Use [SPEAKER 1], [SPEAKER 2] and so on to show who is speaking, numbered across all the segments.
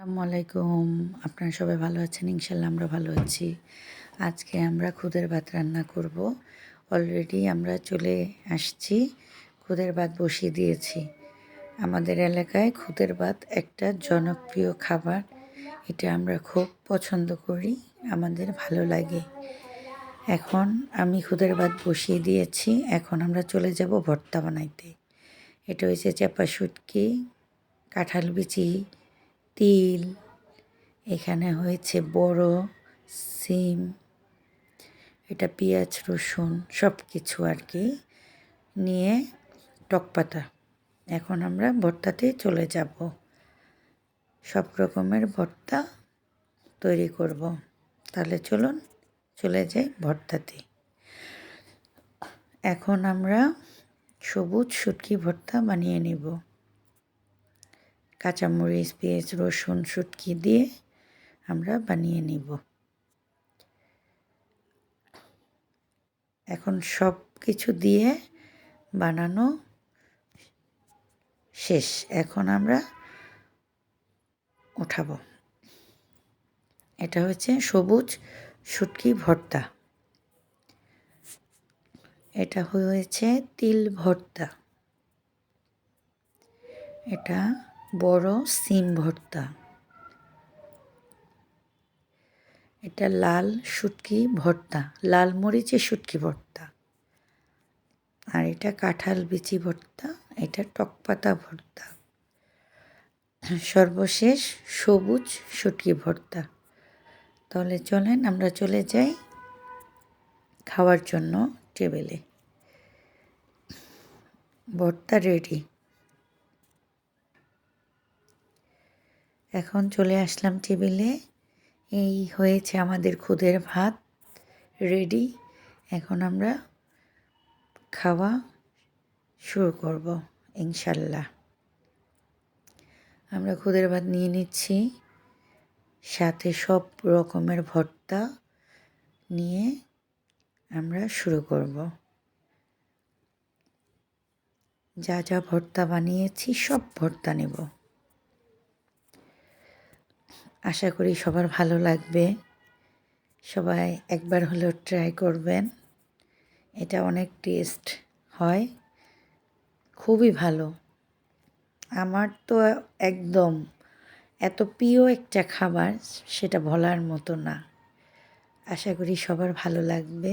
[SPEAKER 1] আসসালামু আলাইকুম। আপনারা সবাই ভালো আছেন? ইনশাআল্লাহ আমরা ভালো আছি। আজকে আমরা খুদের ভাত রান্না করব। অলরেডি আমরা চলে আসছি। খুদের ভাত বসিয়ে দিয়েছি। আমাদের এলাকায় খুদের ভাত একটা জনপ্রিয় খাবার। এটা আমরা খুব পছন্দ করি, আমাদের ভালো লাগে। এখন আমি খুদের ভাত বসিয়ে দিয়েছি। এখন আমরা চলে যাব ভর্তা বানাইতে। এটা হচ্ছে চাপা শুটকি, কাঁঠাল বিচি, তিল, এখানে হয়েছে বড় সিম, এটা পেঁয়াজ রসুন সব কিছু আর কি নিয়ে টক পাতা। এখন আমরা ভর্তাতে চলে যাব, সব রকমের ভর্তা তৈরি করব। তাহলে চলুন চলে যাই ভর্তাতে। এখন আমরা সবুজ শুটকি ভর্তা বানিয়ে নেব। কাঁচামরিচ, পেঁয়াজ রসুন শুটকি দিয়ে আমরা বানিয়ে নিব। এখন সব কিছু দিয়ে বানানো শেষ। এখন আমরা উঠাবো। এটা হচ্ছে সবুজ শুটকি ভর্তা। এটা হয়েছে তিল ভর্তা। এটা বড় সিম ভর্তা। এটা লাল শুটকি ভর্তা, লাল মরিচের শুটকি ভর্তা। আর এটা কাঁঠাল বিচি ভর্তা, এটা টক পাতা ভর্তা। সর্বশেষ সবুজ শুটকি ভর্তা। তাহলে চলেন আমরা চলে যাই খাওয়ার জন্য টেবিলে। ভর্তা রেডি। এখন চলে আসলাম টেবিলে। এই হয়েছে আমাদের খুদের ভাত রেডি। এখন আমরা খাওয়া শুরু করব ইনশাল্লাহ। আমরা খুদের ভাত নিয়ে নিচ্ছি, সাথে সব রকমের ভর্তা নিয়ে আমরা শুরু করব। যা যা ভর্তা বানিয়েছি সব ভর্তা নেব। আশা করি সবার ভালো লাগবে। সবাই একবার হলেও ট্রাই করবেন। এটা অনেক টেস্ট হয়, খুবই ভালো। আমার তো একদম এত প্রিয় একটা খাবার, সেটা বলার মতো না। আশা করি সবার ভালো লাগবে।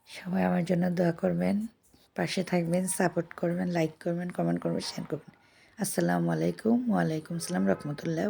[SPEAKER 1] সবাই আমার জন্য দোয়া করবেন, পাশে থাকবেন, সাপোর্ট করবেন, লাইক করবেন, কমেন্ট করবেন, শেয়ার করবেন। আসসালামু আলাইকুম। ওয়ালাইকুম আসসালাম রহমতুল্লাহ।